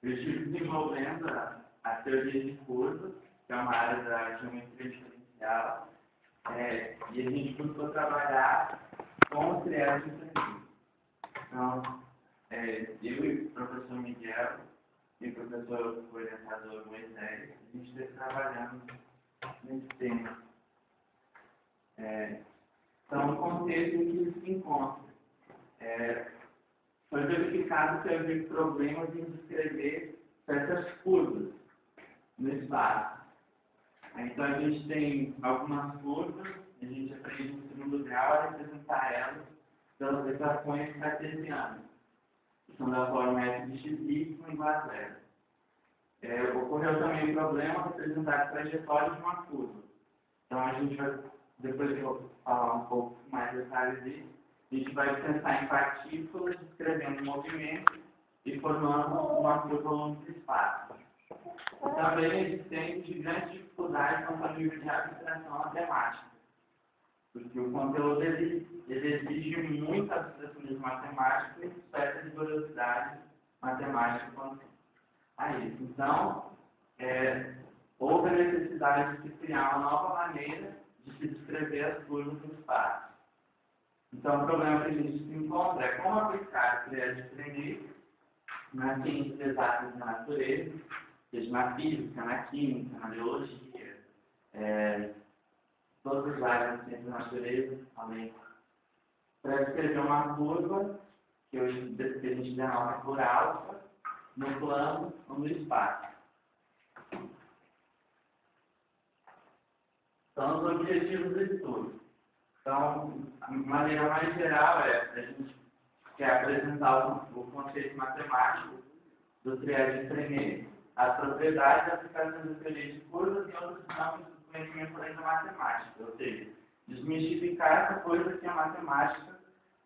Eu estive desenvolvendo a teoria de curvas, que é uma área da geometria diferencial, e a gente buscou trabalhar com os triângulos diferentes. Então, eu e o professor Miguel e o professor orientador Moisés, a gente esteve trabalhando nesse tema. Então, o contexto em que eles se encontram. Foi verificado que havia problemas em descrever certas curvas no espaço. Então, a gente tem algumas curvas, a gente aprende no segundo grau a representar elas pelas equações cartesianas, que são da forma f de x igual a zero. Ocorreu também um problema representar a trajetória de uma curva. Então, a gente vai, depois eu vou falar um pouco mais detalhes disso, a gente vai pensar em partículas descrevendo movimento e formando uma curva ao longo do espaço. Também existem grandes dificuldades quanto ao nível de abstração matemática, porque o conteúdo ele exige muita abstração matemática e certa rigorosidade matemática quanto a isso. Então, houve a necessidade de se criar uma nova maneira de se descrever as curvas no espaço. Então, o problema que a gente se encontra é como aplicar a teoria de Frege nas ciências exatas da natureza, seja na física, na química, na biologia, todas as áreas da ciência da natureza, além para descrever uma curva que a gente denota por alfa no plano ou no espaço. São os objetivos do estudo. Então, a maneira mais geral a gente quer apresentar o conceito matemático do triângulo de Frege, as propriedades e aplicações da teoria de curvas e outros campos do conhecimento da matemática, ou seja, desmistificar essa coisa que a matemática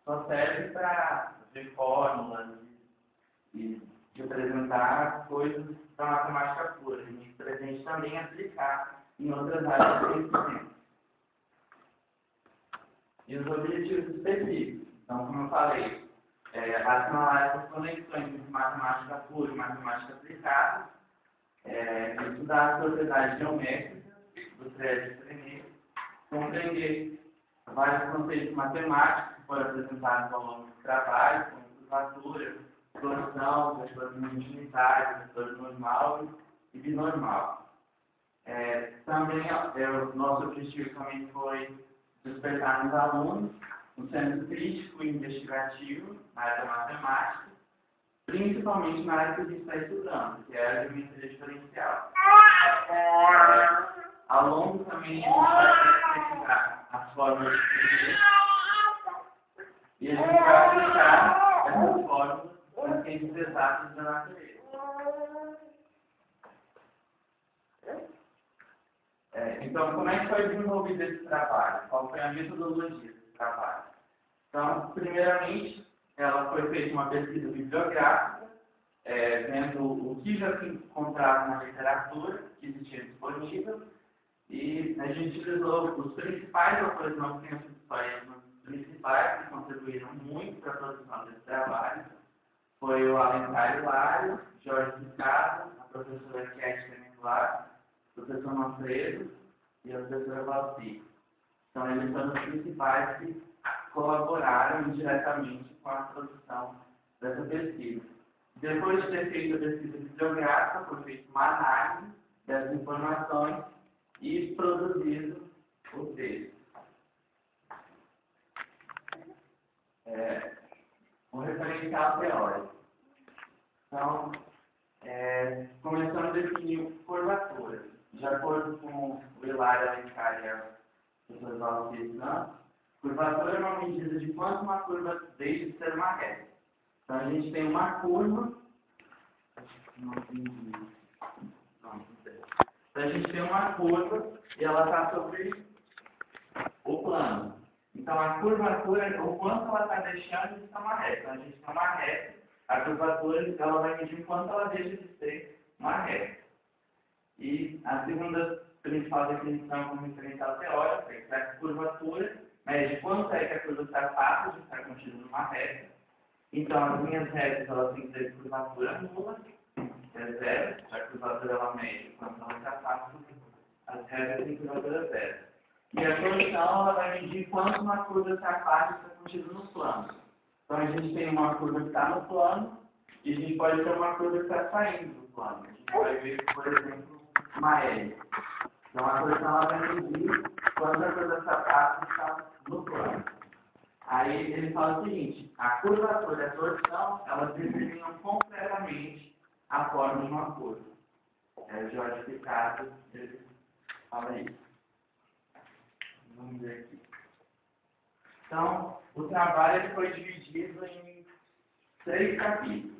só serve para ver fórmulas e representar coisas da matemática pura. A gente pretende também aplicar em outras áreas do conhecimento. E os objetivos específicos. Então, como eu falei, assinalar essas conexões entre matemática pura e matemática aplicada, estudar as propriedades geométricas do triângulo de Frege, compreender vários conceitos matemáticos que foram apresentados ao longo do trabalho, como curvatura, torção, vetor infinitário, vetor normal e binormal. Também, o nosso objetivo também foi despertar nos alunos um senso crítico e investigativo na área da matemática, principalmente na área que a gente está estudando, que é a geometria diferencial. Ao longo também a gente vai pesquisar as formas de Frege e a gente vai aplicar essas fórmulas nas ciências exatas da natureza. Então, como é que foi desenvolvido esse trabalho? Qual foi a metodologia desse trabalho? Então, primeiramente, ela foi feita uma pesquisa bibliográfica, vendo o que já se encontrava na literatura, que existia disponível, e a gente utilizou os principais autores, não tem as histórias, mas os principais que contribuíram muito para a produção desse trabalho. Foi o Alencar Hilário, Jorge Picado, a professora Kétia Menguar, o professor Manfredo e a professora Valci. Então, eles são os principais que colaboraram indiretamente com a produção dessa pesquisa. Depois de ter feito a pesquisa bibliográfica, foi feita uma análise dessas informações e produzido o texto. Um referencial teórico. Então, começando a definir curvatura. De acordo com o Hilário Alencar e a professora Valci Santos, curvatura é uma medida de quanto uma curva deixa de ser uma reta. Então, a gente tem uma curva. Então, a gente tem uma curva e ela está sobre o plano. Então, a curvatura é o quanto ela está deixando de ser uma reta. Então, a gente tem uma reta, a curvatura ela vai medir o quanto ela deixa de ser uma reta. E a segunda principal definição como referencial teórico é que a curvatura mede quanto é que a curva está fácil de estar contida numa reta. Então, as linhas retas elas têm que ter curvatura nula é zero, já que a curvatura ela mede quando ela se afasta, as regras têm curvatura zero. E a torção ela vai medir quanto uma curva se afasta e está contida no plano. Então a gente tem uma curva que está no plano e a gente pode ter uma curva que está saindo do plano. A gente vai ver, por exemplo, uma L. Então a torção ela vai medir quanto a curva se afasta está no plano. Aí ele fala o seguinte, a curvatura e a torção, elas determinam completamente a forma de uma curva. O Jorge Picado, ele fala isso. Vamos ver aqui. Então, o trabalho ele foi dividido em 3 capítulos.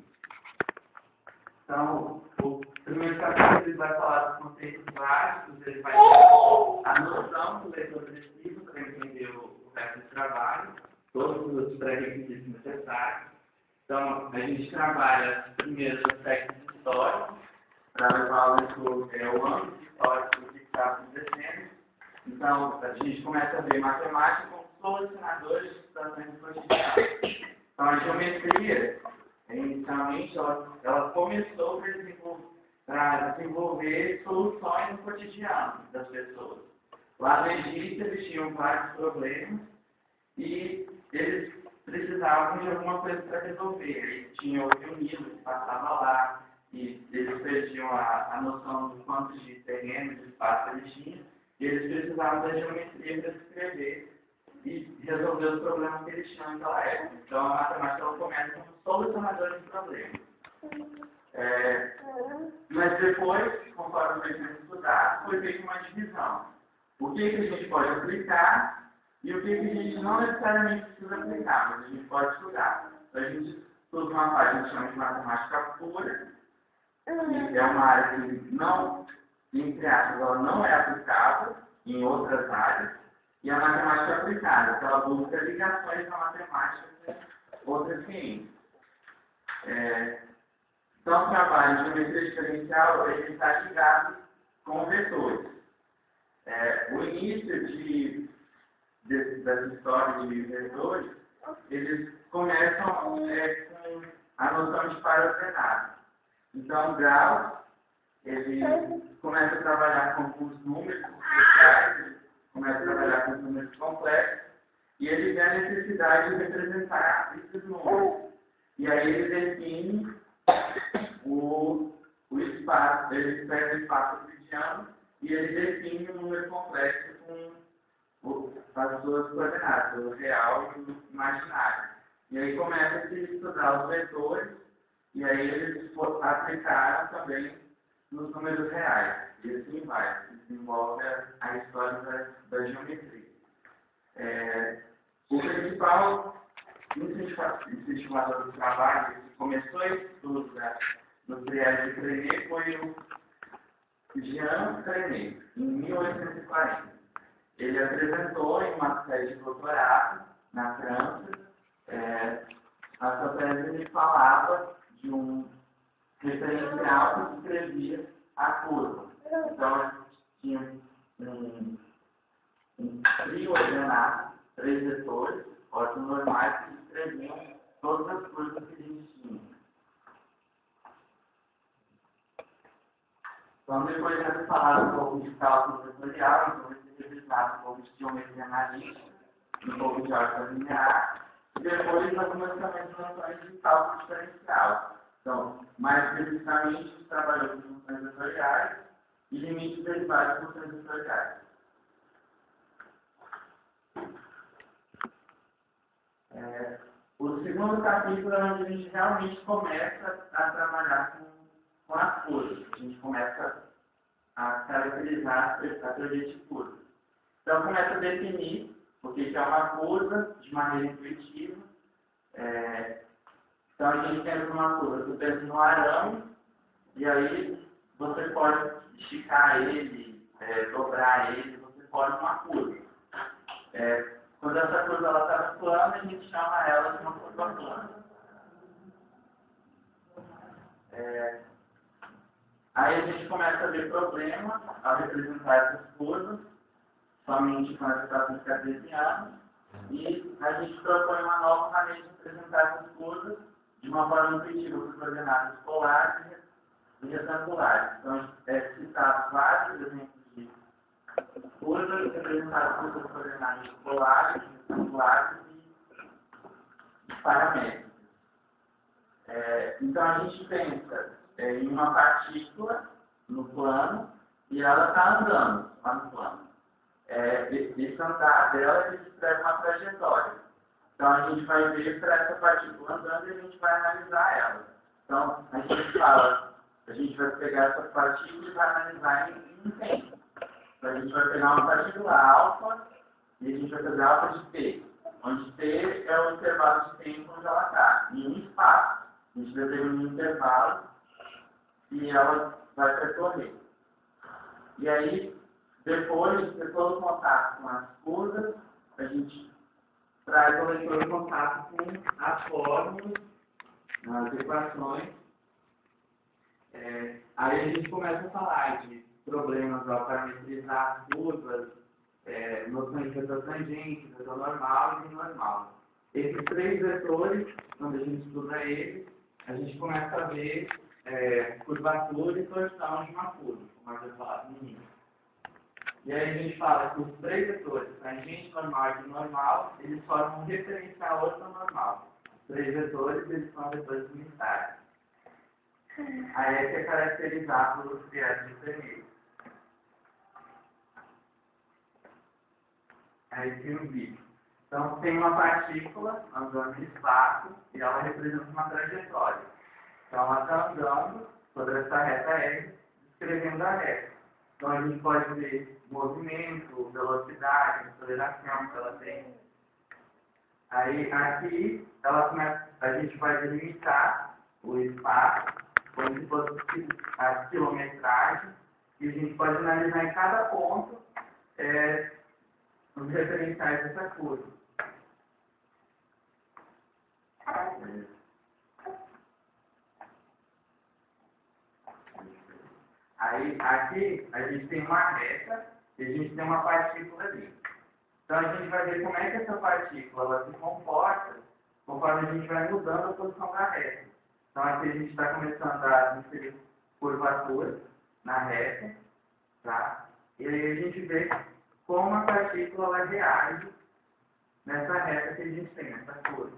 Então, o primeiro capítulo ele vai falar dos conceitos básicos, ele vai dar a noção do leitor precisa para entender o resto do trabalho, todos os pré-requisitos necessários. Então, a gente trabalha primeiro os aspectos históricos, para levar o leitor o âmbito histórico do que está acontecendo. Então, a gente começa a ver matemática como solucionadores de situações cotidianas. Então, a geometria, inicialmente, ela começou para desenvolver soluções no cotidiano das pessoas. Lá no Egito, eles tinham vários problemas e eles precisavam de alguma coisa para resolver. Eles tinham o Nilo que passava lá e eles perdiam a noção do quanto de terreno, de espaço eles tinham. E eles precisavam da geometria para escrever e resolver os problemas que eles tinham naquela época. Então, a matemática ela começa como solucionador de problemas. Mas depois, conforme foi sendo estudado, foi feita uma divisão. O que a gente pode aplicar e o que a gente não necessariamente precisa aplicar, mas a gente pode estudar. Então, a gente estuda uma parte que a gente chama de matemática pura, que é uma área que não, entre aspas, ela não é aplicável em outras áreas, e a matemática aplicada, que ela busca ligações na matemática com outras ciências. Então, o trabalho de geometria diferencial ele está ligado com vetores. O início dessa história de vetores, eles começam com a noção de par ordenado. Então, Gauss, ele começa a trabalhar com os números especiais, ele começa a trabalhar com os números complexos, e ele vê a necessidade de representar esses números. E aí ele define o espaço, ele pega o espaço euclidiano e ele define um número complexo com as suas coordenadas, o real e o imaginário. E aí começa a se estudar os vetores, e aí eles aplicaram também nos números reais. E assim vai, desenvolve a história da geometria. O principal incentivador do trabalho, que começou esse estudo do triângulo de Frenet, foi o Jean Frenet, em 1840. Ele apresentou em uma tese de doutorado na França. A sua tese ele falava de um referencial que descrevia a curva. Então, tinha um trio ordenado, 3 vetores, ordens normais, que descreviam todas as curvas que a gente tinha. Então, depois de falar um pouco de cálculo vetorial, então vai ser revisado um pouco de geometria analítica, um pouco de álgebra linear, e depois algumas também noções de cálculo diferencial. Então, mais especificamente, trabalhou com funções vetoriais e limites derivados de funções vetoriais. O segundo capítulo é onde a gente realmente começa a trabalhar com as curvas. A gente começa a caracterizar a teoria de curvas. Então, começa a definir o que é uma curva de maneira intuitiva. Então, a gente pensa numa curva, você pensa no arame, e aí você pode esticar ele, dobrar ele, você forma uma curva. Quando essa curva está no plano, a gente chama ela de uma curva plana. Aí a gente começa a ver problemas ao representar essas curvas, somente com as equações cartesianas, e a gente propõe uma nova maneira de representar essas curvas de uma forma intuitiva com coordenadas polares, retangulares. Então, citados vários exemplos de curvas representadas por coordenadas polares, retangulares e paramétricas. Então, a gente pensa em uma partícula no plano e ela está andando lá no plano. Esse andar dela descreve uma trajetória. Então, a gente vai ver para essa partícula andando e a gente vai analisar ela. Então, a gente fala, a gente vai pegar essa partícula e vai analisar em um tempo. Então, a gente vai pegar uma partícula alfa e a gente vai fazer alfa de t, onde t é o intervalo de tempo onde ela está, em um espaço. A gente determina um intervalo e ela vai percorrer. E aí, depois de ter todo o contato com as curvas, a gente traz o leitor em contato com as fórmulas, as equações. Aí a gente começa a falar de problemas ao parametrizar as curvas, noções de vetor tangente, vetor normal e normal. Esses três vetores, quando a gente estuda eles, a gente começa a ver curvatura e torção de uma curva, como eu já falado no início. E aí a gente fala que os três vetores, tangente, normal e normal, eles formam um referencial ortonormal. Os três vetores, eles são vetores unitários. Aí é que é caracterizado pelos criados de Fermi. Aí tem um vídeo. Então, tem uma partícula andando no espaço e ela representa uma trajetória. Então, ela está andando sobre essa reta R, descrevendo a reta. Então, a gente pode ver movimento, velocidade, aceleração que ela tem. Aí, aqui, a gente vai delimitar o espaço, como se fosse a quilometragem, e a gente pode analisar em cada ponto os referenciais dessa curva. Aí, aqui, a gente tem uma reta e a gente tem uma partícula ali. Então, a gente vai ver como é que essa partícula ela se comporta conforme a gente vai mudando a posição da reta. Então, aqui a gente está começando a inserir curvatura na reta, tá? E aí a gente vê como a partícula ela reage nessa reta que a gente tem, nessa curva.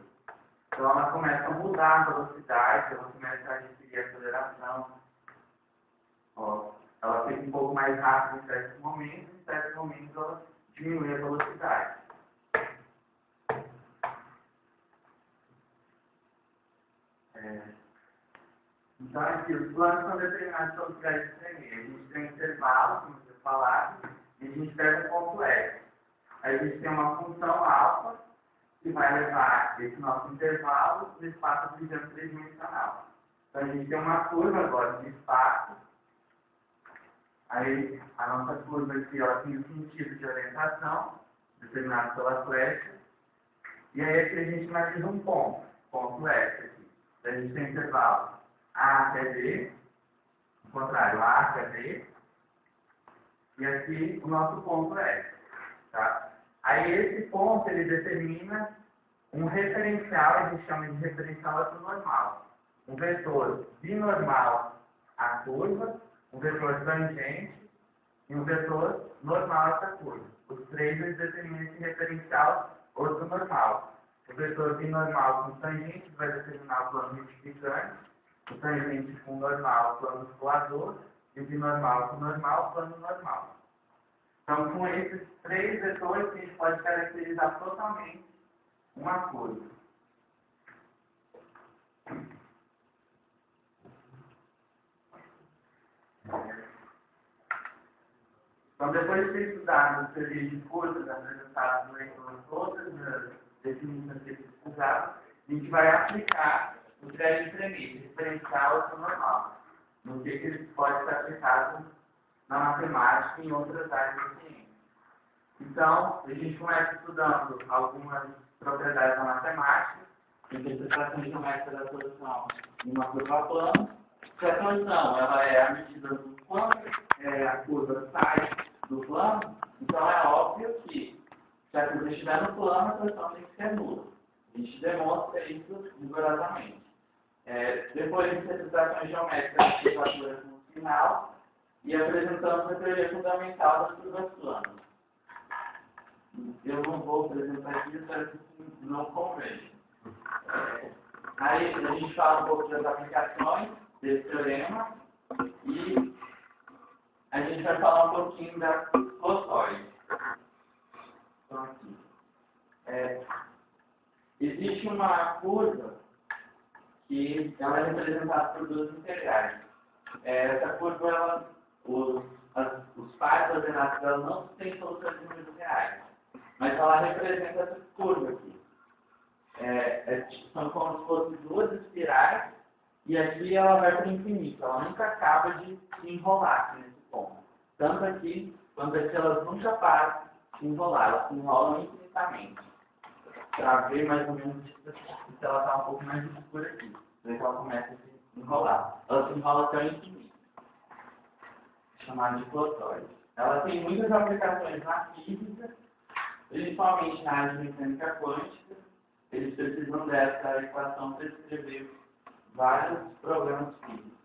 Então, ela começa a mudar a velocidade, ela começa a inserir a aceleração. Ó, ela fica um pouco mais rápida em certos momentos ela diminui a velocidade. Então, aqui, os planos são determinados pelos créditos de Fermi. A gente tem um intervalo, como você falado, e a gente pega um ponto S. Aí a gente tem uma função alfa, que vai levar esse nosso intervalo no espaço tridimensional. Então, a gente tem uma curva agora de espaço. Aí, a nossa curva aqui, ela tem um sentido de orientação, determinado pela flecha. E aí, aqui a gente analisa um ponto S aqui. Então, a gente tem intervalo A até B, ao contrário, A até B. E aqui, o nosso ponto S. Tá? Aí, esse ponto, ele determina um referencial, a gente chama de referencial ortonormal. Um vetor binormal à curva, um vetor tangente e um vetor normal a essa curva. Os três eles determinam esse referencial ortonormal. O vetor binormal com tangente vai determinar o plano multiplicante, o tangente com normal, o plano escoador, e o binormal com normal, o plano normal. Então, com esses três vetores, a gente pode caracterizar totalmente uma curva. Então, depois de ter estudado os serviços de curvas apresentados no leitor todas as definições que eles usaram, a gente vai aplicar o crédito de Fermi, referencial ortonormal, no que ele pode ser aplicado na matemática e em outras áreas da ciência. Então, a gente começa estudando algumas propriedades da matemática, interpretação geométrica da solução em uma curva plana. Se a solução ela é a medida do quanto a curva sai do plano, então é óbvio que se a curva estiver no plano, a solução tem que ser nula. A gente demonstra isso rigorosamente. Depois de representações geométricas de curvatura como sinal e apresentamos a teoria fundamental das curvas planas. Eu não vou apresentar aqui, para que não convém. Aí a gente fala um pouco das aplicações desse teorema e a gente vai falar um pouquinho da clotoide. Então, aqui. Existe uma curva que ela é representada por duas integrais. Essa curva, os pares ordenados dela não têm soluções de números reais, mas ela representa essa curva aqui. São como se fossem duas espirais e aqui ela vai para o infinito. Ela nunca acaba de se enrolar aqui nesse ponto. Tanto aqui quanto aqui elas nunca param de enrolar, elas se enrolam infinitamente. Para ver mais ou menos se ela está um pouco mais escura aqui. Daí ela começa a se enrolar. Ela se enrola até o infinito. Chamada de clotoide. Ela tem muitas aplicações na física, principalmente na área de mecânica quântica. Eles precisam dessa equação para escrever vários programas físicos.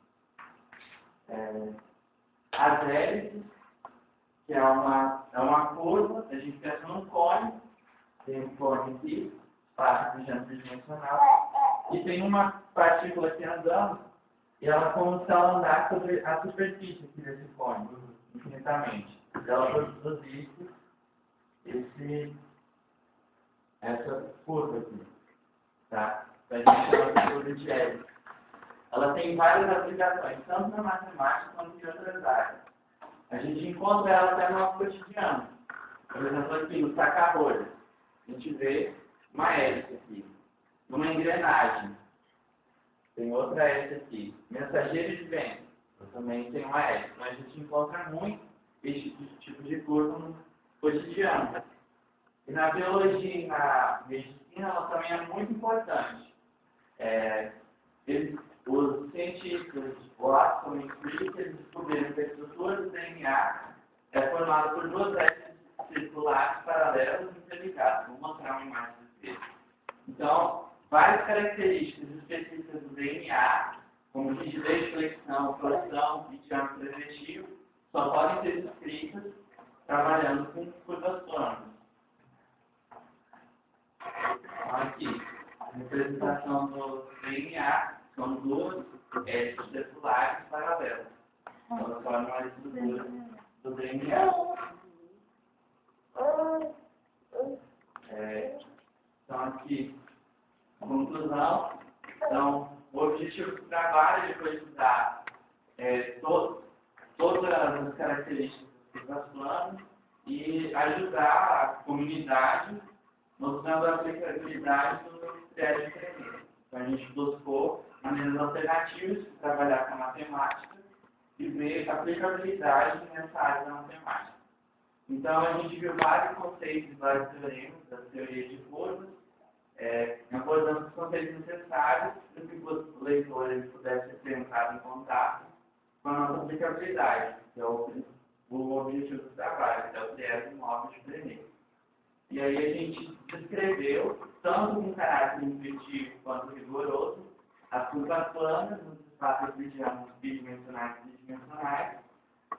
As hélices, que é uma curva, a gente pensa num cone, tem um cone aqui, espaço tridimensional, e tem uma partícula aqui andando, e ela como se ela andasse sobre a superfície aqui desse cone, infinitamente. Ela produzisse essa curva aqui, tá? Então a gente chama de curva de hélice. Ela tem várias aplicações, tanto na matemática quanto em outras áreas. A gente encontra ela até no nosso cotidiano. Por exemplo, aqui no saca-rolhas, a gente vê uma hélice aqui. Numa engrenagem, tem outra hélice aqui. Mensageiro de vento, também tem uma hélice. Então a gente encontra muito esse tipo de curva no cotidiano. E na biologia e na medicina, ela também é muito importante. Os cientistas, o Watson e Crick, eles descobriram que a estrutura do DNA é formada por duas hélices circulares paralelas e interligadas. Vou mostrar uma imagem desse. Então, várias características específicas do DNA, como rigidez, flexão, torção e diâmetro efetivo, só podem ser descritas trabalhando com curvas planas. Então, aqui, a representação do DNA são duas hélices circulares paralelas. Elas formam a estrutura do DNA. Então, aqui, a conclusão. Então, o objetivo do trabalho é depois estudar todas as características das planas e ajudar a comunidade mostrando a aplicabilidade do critério de treino. Então, a gente buscou maneiras alternativas de trabalhar com a matemática e ver a aplicabilidade nessa área da matemática. Então, a gente viu vários conceitos, vários teoremas da teoria de curvas, abordando os conceitos necessários para que o leitor pudesse ter entrado em contato com a nossa aplicabilidade, que é o objetivo do trabalho, que é o criar um móvel de treino. E aí a gente descreveu, tanto com caráter intuitivo quanto rigoroso, as curvas planas nos espaços bidimensionais e tridimensionais.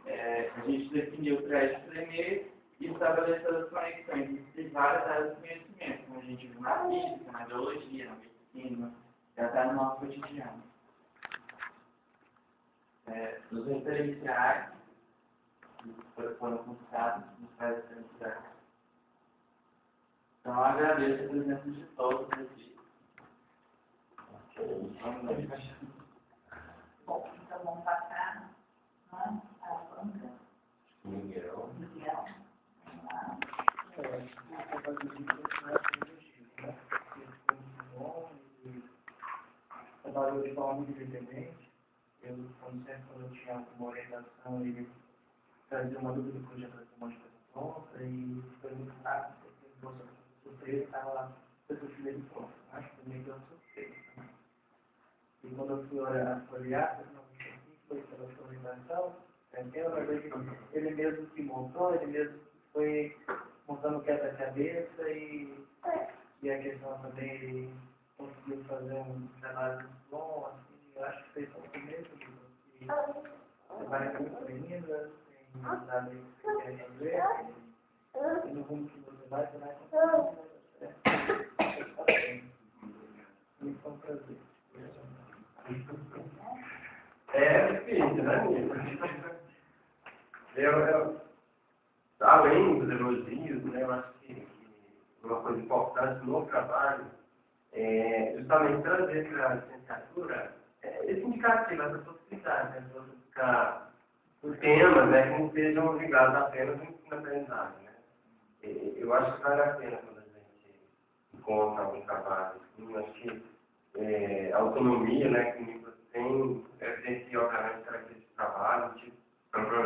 A gente definiu o crédito de Frenet e estabeleceu as conexões entre várias áreas de conhecimento, como a gente viu na física, na biologia, na medicina, e até no nosso cotidiano. Os referenciais que foram consultados nos faz referenciais. Então, eu agradeço a presença de todos aqui. Bom, então vamos passar a banca. Miguel. Vamos lá. Trabalhou de forma muito independente. Quando eu tinha alguma orientação, ele trazia uma dúvida que eu já trazia uma coisa pronta e foi muito rápido, porque o surpresa estava lá, eu fui ele pronto. Acho que também deu surpresa também. E quando eu fui olhar, foi pela sua orientação, ele mesmo que montou, ele mesmo foi montando o quebra-cabeça e a questão também ele conseguiu fazer um trabalho muito bom, assim, eu acho que fez um começo, porque você vai muito ainda, tem nada que você quer fazer, e no rumo que você vai conseguir, vai dar certo. Muito foi um prazer. É difícil, né, amigo? Além dos elogios, né, eu acho que uma coisa importante no trabalho é justamente trazer para a licenciatura esse indicativo, essa possibilidade, né, de você buscar temas, né, que não sejam ligados apenas ao ensino-aprendizagem, né. Eu acho que vale a pena quando a gente encontra algum trabalho, assim, eu acho que a autonomia, né, que o livro tem que, obviamente, características de trabalho, tipo,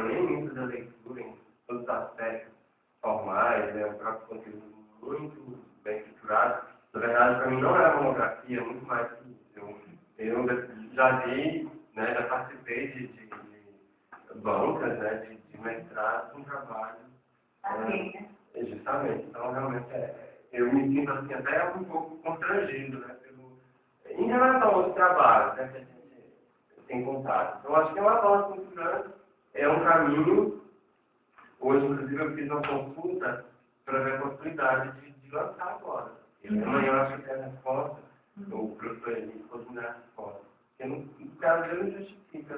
nem muito da leitura, em todos os aspectos formais, né, o próprio conteúdo muito bem estruturado. Na verdade, para mim, não é uma monografia, é muito mais que isso. Eu já vi, né, já participei de bancas, né, de mestrado com trabalho. Justamente. Então, realmente, eu me sinto assim, até um pouco constrangido, né, em relação aos trabalhos, né, que a gente tem contato. Então, acho que é uma avanço muito grande, é um caminho. Hoje, inclusive, eu fiz uma consulta para ver a possibilidade de lançar agora. E amanhã eu acho que tem a resposta, o professor Eli pode me dar a resposta. Porque, no caso dele, não justifica.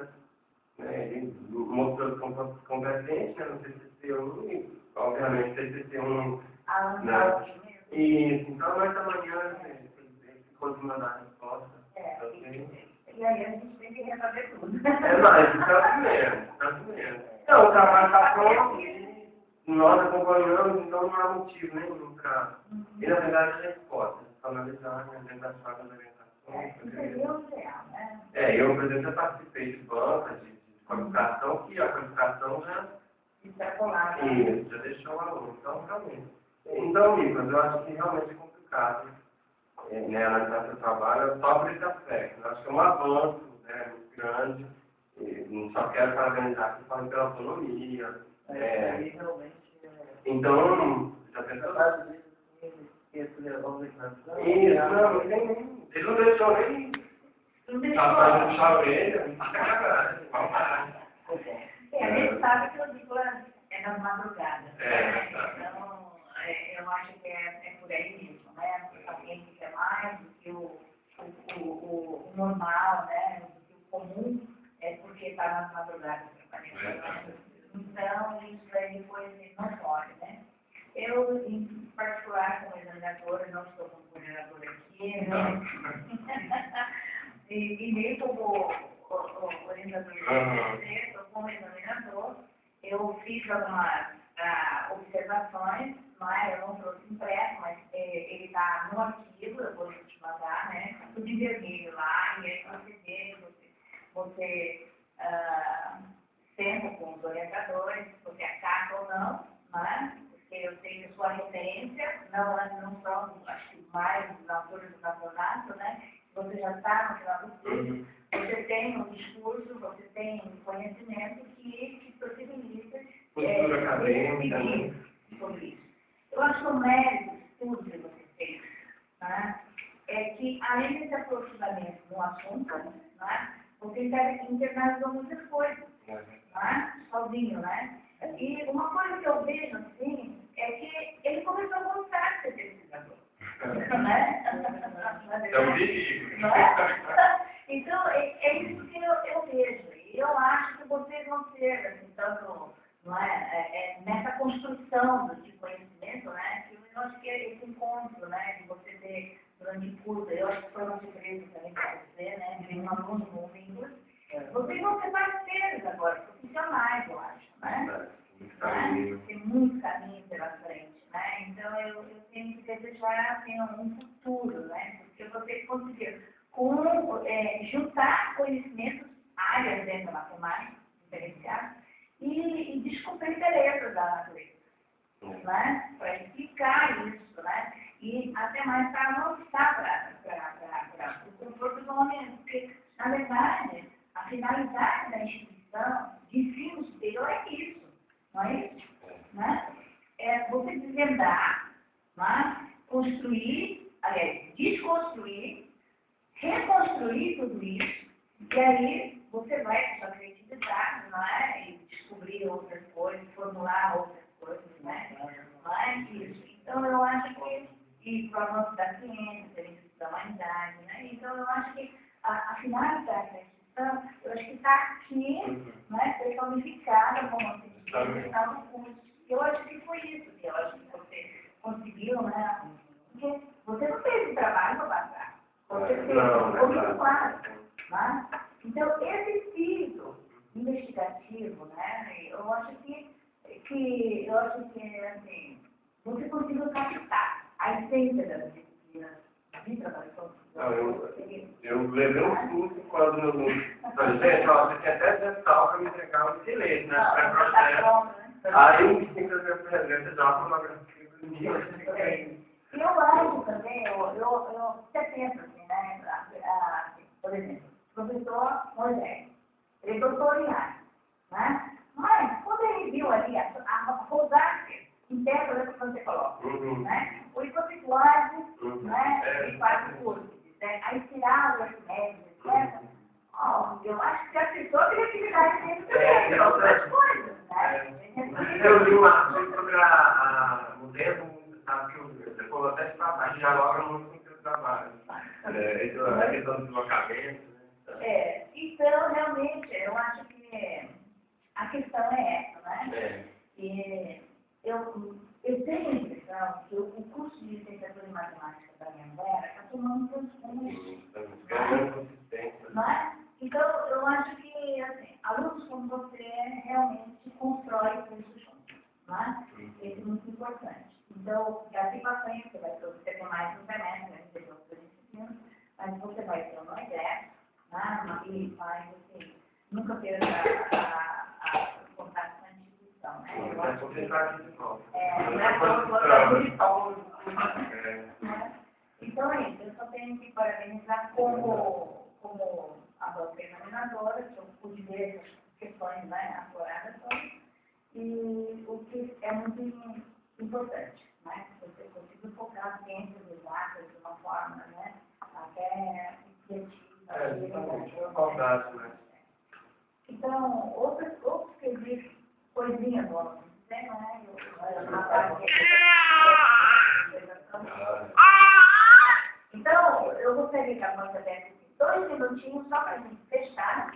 Né, ele mostrou competente, né, no TCC1, e, obviamente, TCC1. Né, e, então, mas amanhã ele pode me mandar a resposta. E aí a gente tem que refazer tudo. Mas tá mesmo. Então, o trabalho está pronto e nós acompanhamos, então não há motivo nenhum para. E na verdade a gente pode analisar, né, dentro das fases de orientação. Isso seria o ideal, né? Eu, por exemplo, já participei de bancas de qualificação, que a qualificação já. Extrapolada. Isso, já deixou o aluno. Então, realmente. Então, Nicolas, eu acho que realmente é complicado. Né, analisar seu trabalho só por esse aspecto. Eu acho que é um avanço, né, muito grande. Não só quero parabenizar aqui falando pela autonomia. Então, já pensou? Isso, não, ele não deixou nem. Capaz de puxar a orelha, A gente sabe que o Nicolas é nas madrugadas. Então, eu acho que é por aí mesmo, né? Alguém que quer mais do que o normal, né? Do que o comum, é porque está nas madrugadas trabalhando. Então, isso aí foi notório, né? Eu, em particular, como examinadora, não estou como coordenadora aqui, né? E nem como orientador de TCC, estou como examinador. Eu fiz algumas observações, mas eu não trouxe impresso, mas ele está no arquivo, eu vou te mandar, né? Tudo em vermelho lá, e aí você vê, você senta com os orientadores, você acata ou não, né? Porque eu tenho sua referência, não só, acho que mais na altura do campeonato, né? Você já está no final do curso, você tem um discurso, você tem um conhecimento que possibilita decidir sobre isso. Eu acho que o mérito de tudo que você fez, né, é que, além desse aprofundamento no assunto, né, você internalizou muitas coisas, né, sozinho, né? E uma coisa que eu vejo, assim, é que ele começou a gostar de ser pesquisador. Né? É um perigo. Então, é isso que eu vejo. E eu acho que vocês vão ser, assim, tanto, não nessa construção de conhecimento, né? Que eu acho que é esse encontro, né? De você ter durante o curso, eu acho que foi uma surpresa também para você, né? De um aluno ouvindo. Vocês vão ser parceiros agora, profissionais, eu acho, né? Tem muito caminho pela frente, né? Então, eu tenho que desejar assim, um futuro, né? Porque vocês conseguiram juntar conhecimentos, áreas dentro da matemática, diferenciadas, e descobrir belezas da natureza, né? Para explicar isso, né? E até mais para avançar para o conforto do homem, porque, na verdade, a finalidade da instituição de ensino superior é isso, não é isso? Né? É você desvendar, né? Construir, aliás, desconstruir você vai com sua criatividade, não é? E descobrir outras coisas, formular outras coisas, né? Não é isso. Então, eu acho que, e para o avanço da ciência, serviço da humanidade, né? Então, eu acho que a finalidade da instituição, eu acho que está aqui, né? Personificada, como assim, está no curso. Eu acho que foi isso, que eu acho que você conseguiu, né? Porque você não fez o trabalho para passar. Você fez o muito claro, né? Então, esse espírito investigativo, né? Eu acho que assim, você conseguiu captar a essência da disciplina de trabalho. Eu levei um susto quando eu falei, gente, ó, você tinha 10 mensal para me entregar um silêncio, né? Pré-processo. Aí tem que fazer a presença de uma monografia do dia. E eu acho também, eu sempre penso assim, né? Por exemplo, o professor Moisés, ele é doutor em arte, né? Mas, quando ele viu ali a rosácea interna que você coloca, né? O hipoticuase, né? Ele faz o curso, né? A espiral, as médias, etc. Eu acho que a pessoa tem atividade dele também, outras coisas, né? Eu li um artigo sobre o dedo, sabe, que depois até se dialoga muito com o seu trabalho. A questão do deslocamento. Então, realmente, eu acho que a questão é essa, né? E eu tenho a impressão que o curso de licenciatura em matemática da minha mulher está tomando tantos rumos. Não é? Então, eu acho que, assim, alunos como você realmente constrói o curso junto, não é? Isso é muito importante. Então, daqui para frente, você tem mais um semestre, né? Depois das disciplinas, mas você vai ter uma ideia, né? E vai, assim, nunca perca o contato com a instituição, né? Eu acho que então é isso, eu só tenho que parabenizar como a vossa examinadora, que eu pude ver essas questões, né, afloradas todas, e o que é muito importante, né? Você conseguiu focar a ciência dos atos de uma forma, né, até criativa. Então, outros quesitos, coisinhas, vamos dizer, né? Então, eu gostaria que a moça desse 2 minutinhos só para a gente fechar